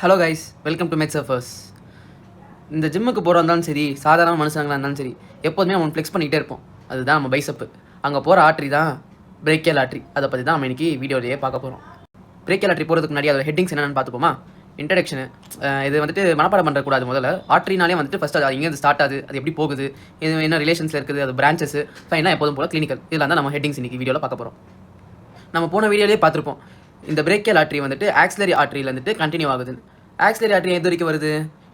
Hello guys, welcome to Mac Surfers. இந்த ஜிம்முக்கு போகிறதா இருந்தாலும் சரி, சாதாரண மனுஷங்களாக இருந்தாலும் சரி, எப்போதுமே நம்ம ஃப்ளெக்ஸ் பண்ணிகிட்டே இருப்போம். அதுதான் நம்ம பைசப்பு. அங்கே போகிற ஆட்ரி தான் பிரேக்கியல் ஆட்ரி. அதை பற்றி தான் நம்ம இன்றைக்கி வீடியோலேயே பார்க்க போகிறோம். பிரேக்கியல் ஆட்ரி போகிறதுக்கு முன்னாடி அதோட ஹெட்டிங்ஸ் என்னென்னு பார்த்துப்போமா. இன்ட்ரடக்ஷனு, இது வந்துட்டு மனப்பாடம் பண்ணுறக்கூடாது. முதல்ல ஆட்ரினாலே வந்துட்டு ஃபஸ்ட்டு அது இங்கேருந்து ஸ்டார்ட் ஆகுது, அது எப்படி போகுது, இது என்ன ரிலேஷன்ஸில் இருக்குது, அது பிரான்ச்சஸ், ஃபைனாக எப்போதும் போல் கிளினிக்கல். இதெல்லாம் தான் நம்ம ஹெட்டிங்ஸ் இன்றைக்கி வீடியோவில் பார்க்க போகிறோம். நம்ம போன வீடியோலேயே பார்த்துருப்போம். இந்த பிரேக்கியல் ஆட்ரி வந்துட்டு ஆக்சிலரி ஆட்ரியில் வந்துட்டு கண்டினியூ ஆகுது. ஆக்சிலரி ஆட்ரி எது வரைக்கும் வருது?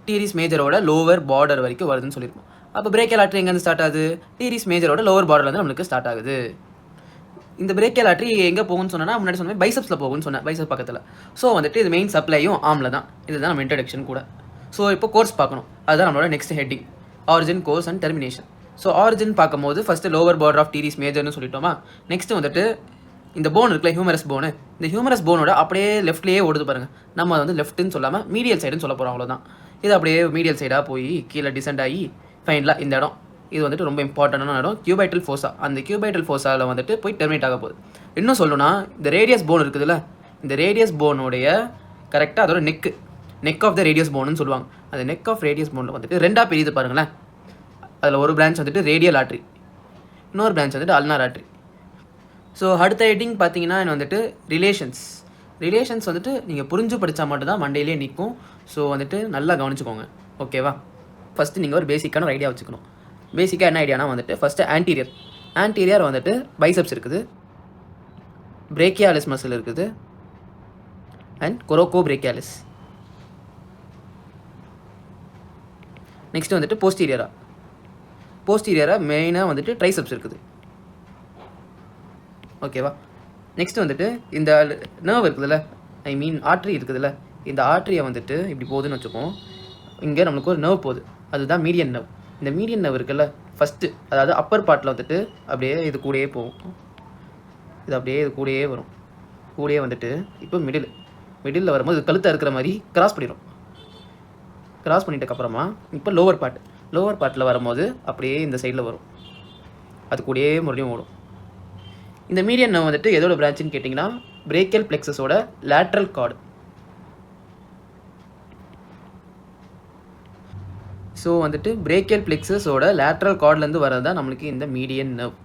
டீரிஸ் மேஜரோட லோவர் பார்டர் வரைக்கும் வருதுன்னு சொல்லியிருக்கோம். அப்போ பிரேக்கியல் ஆட்ரி எங்கேருந்து ஸ்டார்ட் ஆகுது? டீரிஸ் மேஜரோட லோவர் பார்டர்ல வந்து நம்மளுக்கு ஸ்டார்ட் ஆகுது. இந்த பிரேக்கியல் ஆட்ரி எங்கே போகும்னு சொன்னால், முன்னாடி சொன்ன பைசப்ஸில் போகும்னு சொன்னேன், பைசப் பக்கத்தில். ஸோ வந்துட்டு இது மெயின் சப்ளையும் ஆம்ல தான். இதுதான் நம்ம இன்ட்ரடக்ஷன் கூட. ஸோ இப்போ கோர்ஸ் பார்க்கணும். அதுதான் நம்மளோட next heading, origin, course and termination. So origin பார்க்கும்போது first lower border of teres மேஜர்னு சொல்லிட்டோமா. நெக்ஸ்ட் வந்துட்டு இந்த போன் இருக்குல்ல, ஹியூமரஸ் போனு. இந்த ஹியூமரஸ் போனோட அப்படியே லெஃப்ட்லேயே ஓடுது பாருங்கள். நம்ம அதை வந்து லெஃப்ட்டுன்னு சொல்லாமல் மீடியல் சைடுன்னு சொல்ல போகிறோம், அவ்வளோதான். இது அப்படியே மீடியல் சைடாக போய் கீழே டிசெண்ட் ஆகி ஃபைனலாக இந்த இடம், இது வந்துட்டு ரொம்ப இம்பார்ட்டண்டான இடம், கியூபைட்டல் ஃபோசா. அந்த கியூபைட்டல் ஃபோசாவில் வந்துட்டு போய் டெர்மினேட் ஆக போகுது. இன்னும் சொல்லணும்னா, இந்த ரேடியஸ் போன் இருக்குதுல்ல, இந்த ரேடியஸ் போனுடைய கரெக்டாக அதோட நெக் ஆஃப் த ரேடியஸ் போனுன்னு சொல்லுவாங்க. அந்த நெக் ஆஃப் ரேடியஸ் போனில் வந்துட்டு ரெண்டாக பிரியுது பாருங்களேன். அதில் ஒரு பிரான்ச் வந்துட்டு ரேடியல் ஆட்ரி, இன்னொரு பிரான்ச் வந்துட்டு அல்னார் ஆட்ரி. ஸோ அடுத்த ஹெட்டிங் பார்த்தீங்கன்னா வந்துட்டு ரிலேஷன்ஸ் வந்துட்டு நீங்கள் புரிஞ்சு படித்தா மட்டும்தான் மண்டையிலே நிற்கும். ஸோ வந்துட்டு நல்லா கவனிச்சுக்கோங்க, ஓகேவா. ஃபஸ்ட்டு நீங்கள் ஒரு பேசிக்கான ஒரு ஐடியா வச்சுக்கணும். பேசிக்காக என்ன ஐடியானா வந்துட்டு ஃபஸ்ட்டு ஆன்டீரியர் வந்துட்டு பைசப்ஸ் இருக்குது, பிரேக்கியாலிஸ் மசில் இருக்குது, அண்ட் கொரோக்கோ பிரேக்கியாலிஸ். நெக்ஸ்ட் வந்துட்டு போஸ்டீரியராக மெயினாக வந்துட்டு ட்ரைசப்ஸ் இருக்குது, ஓகேவா. நெக்ஸ்ட் வந்துட்டு இந்த நர்வ் இருக்குதுல்ல, ஆட்ரி இருக்குதுல்ல, இந்த ஆட்ரியை வந்துட்டு இப்படி போகுதுன்னு வச்சுப்போம். இங்கே நம்மளுக்கு ஒரு நர்வ் போகுது, அதுதான் மீடியன் நர்வ். இந்த மீடியன் நர்வ் இருக்குல்ல, ஃபஸ்ட்டு அதாவது அப்பர் பார்ட்டில் வந்துட்டு அப்படியே இது கூடயே போகும், இது அப்படியே இது கூடயே வரும், கூடயே வந்துட்டு இப்போ மிடில் வரும்போது இது கழுத்தாக இருக்கிற மாதிரி கிராஸ் பண்ணிட்டதுக்கப்புறமா இப்போ லோவர் பார்ட்டில் வரும்போது அப்படியே இந்த சைடில் வரும், அது கூடயே மறுபடியும் ஓடும். இந்த மீடியன் நர்வ் வந்துட்டு எதோட பிரான்ச்சுன்னு கேட்டிங்கன்னா, பிரேக்கியல் பிளெக்ஸஸோட லேட்ரல் கார்டு. ஸோ வந்துட்டு பிரேக்கியல் பிளெக்ஸஸோட லேட்ரல் கார்ட்லேருந்து வரது தான் நம்மளுக்கு இந்த மீடியன் நர்வ்.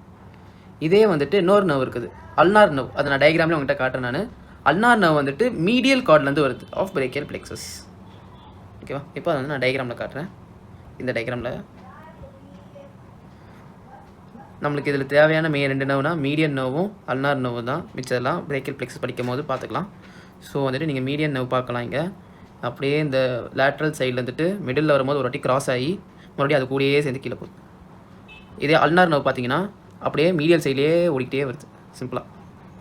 இதே வந்துட்டு இன்னொரு நர்வ் இருக்குது, அல்னார் நர்வ். அதை நான் டயக்ராமில் உங்கள்கிட்ட காட்டுறேன் நான். அல்னார் நர்வ் வந்துட்டு மீடியல் கார்ட்லேருந்து வருது ஆஃப் பிரேக்கியல் பிளெக்ஸஸ், ஓகேவா. இப்போ அதை வந்து நான் டயக்ராமில் காட்டுறேன். இந்த டயக்ராமில் நம்மளுக்கு இதில் தேவையான ரெண்டு நர்வ்னா மீடியன் நர்வும் அல்னார் நர்வும் தான். மிச்சதெல்லாம் பிரேக்கியல் பிளெக்ஸஸ் படிக்கும் போது பார்த்துக்கலாம். ஸோ வந்துட்டு நீங்கள் மீடியன் நர்வ் பார்க்கலாம். இங்கே அப்படியே இந்த லேட்ரல் சைடில் வந்துட்டு மிடில் வரும்போது ஒரு வாட்டி கிராஸ் ஆகி மறுபடியும் அது கூடயே சேர்ந்து கீழே போகுது. இதே அல்னார் நர்வ் பார்த்தீங்கன்னா அப்படியே மீடியல் சைட்லேயே ஓடிக்கிட்டே வருது, சிம்பிளாக,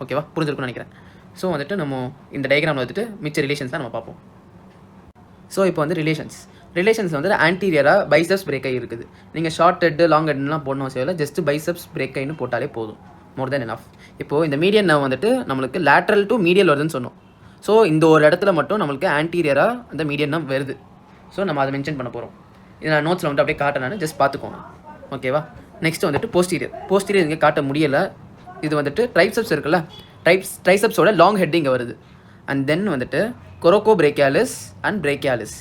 ஓகேவா. புரிஞ்சிருக்குன்னு நினைக்கிறேன். ஸோ வந்துட்டு நம்ம இந்த டயக்ராமில் வந்துட்டு மிச்ச ரிலேஷன்ஸ் தான் நம்ம பார்ப்போம். ஸோ இப்போ வந்து ரிலேஷன்ஸ் வந்து ஆன்டீரியராக பைசப்ஸ் பிரேக்கை இருக்குது. நீங்கள் ஷார்ட் ஹெட் லாங் ஹெட்லாம் போடணும் அவசியம் இல்லை, ஜஸ்ட் பைசப்ஸ் பிரேக்கைன்னு போட்டாலே போதும், மோர் தென் எனஃப். இப்போது இந்த மீடியன் நர்வ் வந்துட்டு நம்மளுக்கு லேட்ரல் டு மீடியல் வருதுன்னு சொன்னோம். ஸோ இந்த ஒரு இடத்துல மட்டும் நம்மளுக்கு ஆன்டீரியராக அந்த மீடியன் நர்வ் வருது. ஸோ நம்ம அதை மென்ஷன் பண்ண போகிறோம். இது நான் நோட்ஸில் வந்துட்டு அப்படியே காட்டினான்னு ஜஸ்ட் பார்த்துக்கோங்க, ஓகேவா. நெக்ஸ்ட் வந்துட்டு போஸ்டீரியர் இங்கே காட்ட முடியலை. இது வந்துட்டு ட்ரைசப்ஸ் இருக்குல்ல, ட்ரைசப்ஸோட லாங் ஹெட் இங்கே வருது. அண்ட் தென் வந்துட்டு கொரோக்கோ பிரேக்கியாலிஸ் அண்ட் பிரேக்கியாலிஸ்.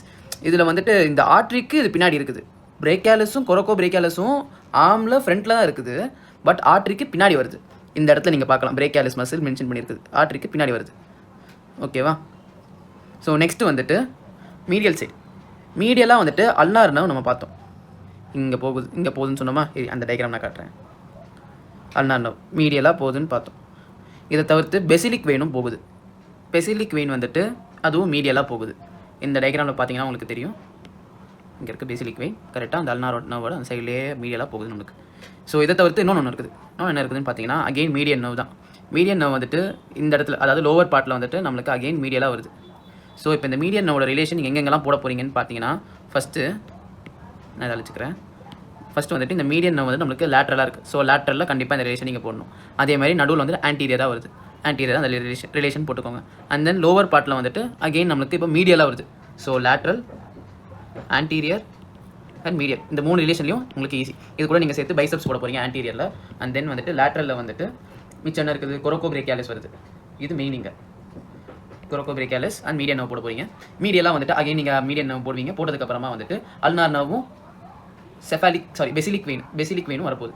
இதில் வந்துட்டு இந்த ஆட்ரிக்கு இது பின்னாடி இருக்குது. பிரேக்கியாலிஸும் கொரோக்கோ பிரேக்கியாலிஸும் ஆர்மில் ஃப்ரண்ட்டில் தான் இருக்குது, பட் ஆட்ரிக்கு பின்னாடி வருது. இந்த இடத்துல நீங்கள் பார்க்கலாம், பிரேக்கியாலிஸ் மசில் மென்ஷன் பண்ணியிருக்குது, ஆட்ரிக்கு பின்னாடி வருது, ஓகேவா. ஸோ நெக்ஸ்ட்டு வந்துட்டு மீடியல் சைடு. மீடியலாக வந்துட்டு அல்னார் நர்வ் நம்ம பார்த்தோம், இங்கே போகுதுன்னு சொன்னோமா. அந்த டயக்ராம் நான் காட்டுறேன். அல்னார் நர்வ் மீடியலாக போகுதுன்னு பார்த்தோம். இதை தவிர்த்து பெசிலிக் வெயினும் போகுது. பெசிலிக் வெயின் வந்துட்டு அதுவும் மீடியலாக போகுது. இந்த டயக்ராமில் பார்த்தீங்கன்னா உங்களுக்கு தெரியும், இங்கே இருக்குது பேசிலிக் வெயின், கரெக்டாக அந்த அல்னார் நர்வோட அந்த சைட்லேயே மீடியலாக போகுது நம்மளுக்கு. ஸோ இதை தவிர்த்து இன்னொன்று இருக்குது. என்ன இருக்குதுன்னு பார்த்தீங்கன்னா, அகெயின் மீடியன் நர்வ் தான். மீடியன் நர்வ் வந்துட்டு இந்த இடத்துல, அதாவது லோவர் பார்ட்டில் வந்துட்டு நம்மளுக்கு அகெயின் மீடியலாக வருது. ஸோ இப்போ இந்த மீடியன் நர்வோட ரிலேஷன் நீங்கள் எங்கெங்கெல்லாம் போட போகிறீங்கன்னு பார்த்தீங்கன்னா, ஃபஸ்ட்டு நான் இதை அழிச்சிக்கிறேன். ஃபஸ்ட்டு வந்துட்டு இந்த மீடியன் நர்வ் வந்து நம்மளுக்கு லேட்ரலாக இருக்குது. ஸோ லேட்ரலில் கண்டிப்பாக இந்த ரிலேஷன் நீங்கள் போடணும். அதே மாதிரி நடுவில் வந்து ஆன்டீரியராக வருது, ஆன்டீரியராக அந்த ரிலேஷன் போட்டுக்கோங்க. அண்ட் தென் லோவர் பார்ட்டில் வந்துட்டு அகெயின் நம்மளுக்கு இப்போ மீடியலாக வருது. So lateral, anterior and medial, இந்த 3 ரிலேஷன்லையும் உங்களுக்கு ஈஸி. இது கூட நீங்கள் சேர்த்து பைசப்ஸ் போட போகிறீங்க ஆன்டீரியரில். அண்ட் தென் வந்துட்டு லேட்ரலில் வந்துட்டு மிச்சம் என்ன இருக்குது, கொரோக்கோ பிரேக்கியாலிஸ் வருது. இது மெயினிங்க. கொரோக்கோ பிரேக்கியாலிஸ் அண்ட் மீடியன் நர்வ் போட போகிறீங்க. மீடியெல்லாம் வந்துட்டு அகைன் நீங்கள் மீடியன் நர்வ் போடுவீங்க. போட்டதுக்கப்புறமா வந்துட்டு அல்னார் நர்வும் பெசிலிக் வெயினும் வரப்போகுது.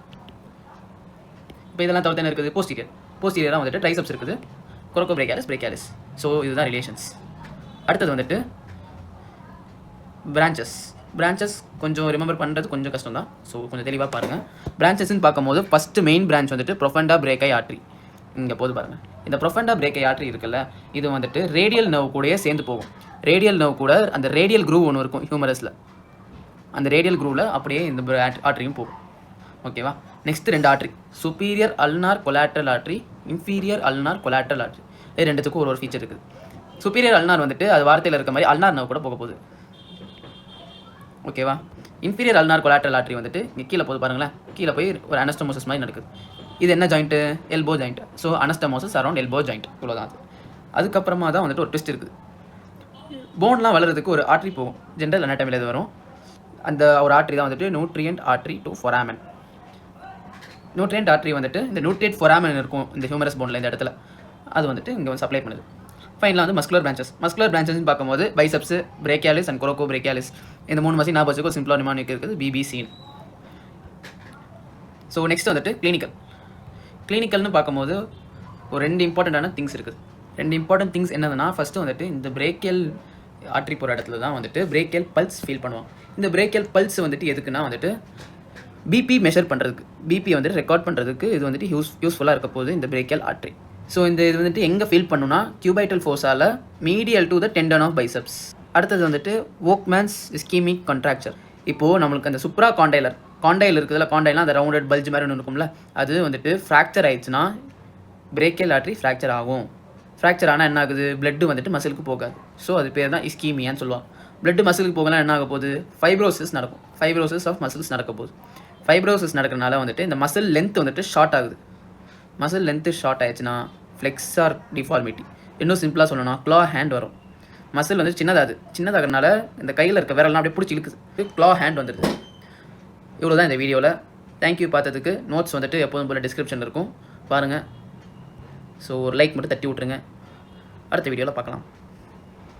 இப்போ இதெல்லாம் தவிர்த்து என்ன இருக்குது? போஸ்டீரியராக வந்துட்டு ட்ரைசப்ஸ் இருக்குது. கொரோக்கோ பிரேக்கியாலிஸ். ஸோ இதுதான் ரிலேஷன்ஸ். அடுத்தது வந்துட்டு பிரான்ச்சஸ் கொஞ்சம் ரிமெம்பர் பண்ணுறது கொஞ்சம் கஷ்டம் தான். ஸோ கொஞ்சம் தெளிவாக பாருங்கள். பிரான்ச்சஸ்ன்னு பார்க்கும்போது ஃபஸ்ட்டு மெயின் பிரான்ச் வந்துட்டு ப்ரொஃபண்டா பிரேக்கை ஆர்ட்ரி. இங்கே போது பாருங்கள். இந்த ப்ரொஃபண்டா பிரேக்கை ஆர்ட்ரி இருக்குல்ல, இது வந்துட்டு ரேடியல் நர்வ் கூடயே சேர்ந்து போகும். ரேடியல் நர்வ் கூட அந்த ரேடியல் க்ரூவ் ஒன்று இருக்கும் ஹியூமரஸில். அந்த ரேடியல் க்ரூவில் அப்படியே இந்த ஆர்ட்ரியும் போகும். ஓகேவா? Next 2 artery, superior ulnar collateral artery, inferior ulnar collateral artery. இது ரெண்டுத்துக்கும் ஒரு ஃபீச்சர் இருக்குது. சுப்பீரியர் அல்னார் வந்துட்டு அது வார்த்தையில் இருக்க மாதிரி அல்னார் நர்வ் கூட போக போகுது. ஓகேவா? இன்ஃபீரியர் அல்னார் கொலாட்ரல் ஆர்ட்ரி வந்துட்டு இங்கே கீழே போது பாருங்களேன். கீழே போய் ஒரு அனஸ்டமோசிஸ் மாதிரி நடக்குது. இது என்ன joint? Elbow joint. So anastomosis around elbow joint. இவ்வளோதான் அது. அதுக்கப்புறமா தான் வந்துட்டு ஒரு ட்விஸ்ட் இருக்குது. போன்லாம் வளர்கிறதுக்கு ஒரு ஆர்ட்ரி போகும். ஜென்ரல் அனாட்டமியில் இது வரும். அந்த ஒரு ஆர்ட்ரி தான் வந்துட்டு nutrient artery to foramen. Nutrient artery வந்துட்டு இந்த நியூட்ரியன்ட் ஃபொராமன் இருக்கும் இந்த ஹியூமரஸ் போனில் இந்த இடத்துல. அது வந்துட்டு இங்கே வந்து சப்ளை பண்ணுது. ஃபைனலாக வந்து மஸ்குலர் பிரான்ச்சஸ்ன்னு பார்க்கும்போது பைசப்ஸ், பிரேக்கியாலிஸ் அண்ட் கொரோக்கோ பிரேக்கியாலிஸ். இந்த 3 மசின் ஞாபகம் வச்சுக்கோ. சிம்பிளாக நிமானிக் இருக்குது பிபிசி. ஸோ நெக்ஸ்ட் வந்துட்டு கிளினிக்கல்னு பார்க்கும்போது ஒரு 2 இம்பார்ட்டண்ட்டான திங்ஸ் இருக்குது. 2 இம்பார்ட்டன்ட் திங்ஸ் என்னதுன்னா, ஃபஸ்ட்டு வந்துட்டு இந்த பிரேக்கியல் ஆர்ட்ரி போகிற இடத்துல தான் வந்துட்டு பிரேக்கியல் பல்ஸ் ஃபீல் பண்ணுவோம். இந்த பிரேக்கியல் பல்ஸ் வந்துட்டு எதுக்குன்னா வந்துட்டு பிபி மெஷர் பண்ணுறதுக்கு, பிபி வந்துட்டு ரெக்கார்ட் பண்ணுறதுக்கு இது வந்துட்டு யூஸ்ஃபுல்லாக இருக்க போகுது இந்த பிரேக்கியல் ஆர்ட்ரி. ஸோ இந்த இது வந்துட்டு எங்கே ஃபீல் பண்ணுன்னா கியூபைட்டல் ஃபோர்ஸால் medial to the tendon of biceps. அடுத்தது வந்துட்டு வோக்மேன்ஸ் இஸ்கீமிக் கான்ட்ராக்சர். இப்போது நம்மளுக்கு அந்த சுப்ரா காண்டைல் இருக்குதுல்ல, காண்டைலாம் அந்த ரவுண்டட் பல்ஜ் மாதிரி ஒன்று இருக்கும்ல, அது வந்துட்டு ஃப்ராக்சர் ஆயிடுச்சுன்னா பிரேக்கியல் ஆர்ட்ரி ஃப்ராக்சர் ஆகும். ஃப்ராக்சர் ஆனால் என்ன ஆகுது? பிளட்டு வந்துட்டு மசிலுக்கு போகாது. ஸோ அது பேர் தான் இஸ்கீமியான்னு சொல்லுவாங்க. பிளட்டு மசிலுக்கு போகலாம் என்ன ஆக போகுது? ஃபைப்ரோசிஸ் நடக்கும். ஃபைப்ரோசிஸ் ஆஃப் மசில்ஸ் நடக்க போகுது. ஃபைப்ரோசிஸ் நடக்கிறனால வந்துட்டு இந்த மசில் லென்த் வந்துட்டு ஷார்ட் ஆகுது. மசில் லென்த்து ஷார்ட் ஆயிடுச்சுன்னா ஃப்ளெக்ஸார் டிஃபார்மிட்டி. இன்னும் சிம்பிளாக சொல்லணும்னா க்ளா ஹேண்ட் வரும். மசில் வந்து சின்னதாகிறனால இந்த கையில் இருக்க விரலாம் அப்படியே பிடிச்சி இழுக்குது. க்ளா ஹேண்ட் வந்துடுது. இவ்வளோ தான் இந்த வீடியோவில். தேங்க்யூ பார்த்ததுக்கு. நோட்ஸ் வந்துட்டு எப்போதும் போல் டிஸ்கிரிப்ஷனில் இருக்கும், பாருங்கள். ஸோ ஒரு லைக் மட்டும் தட்டி விட்ருங்க. அடுத்த வீடியோவில் பார்க்கலாம்.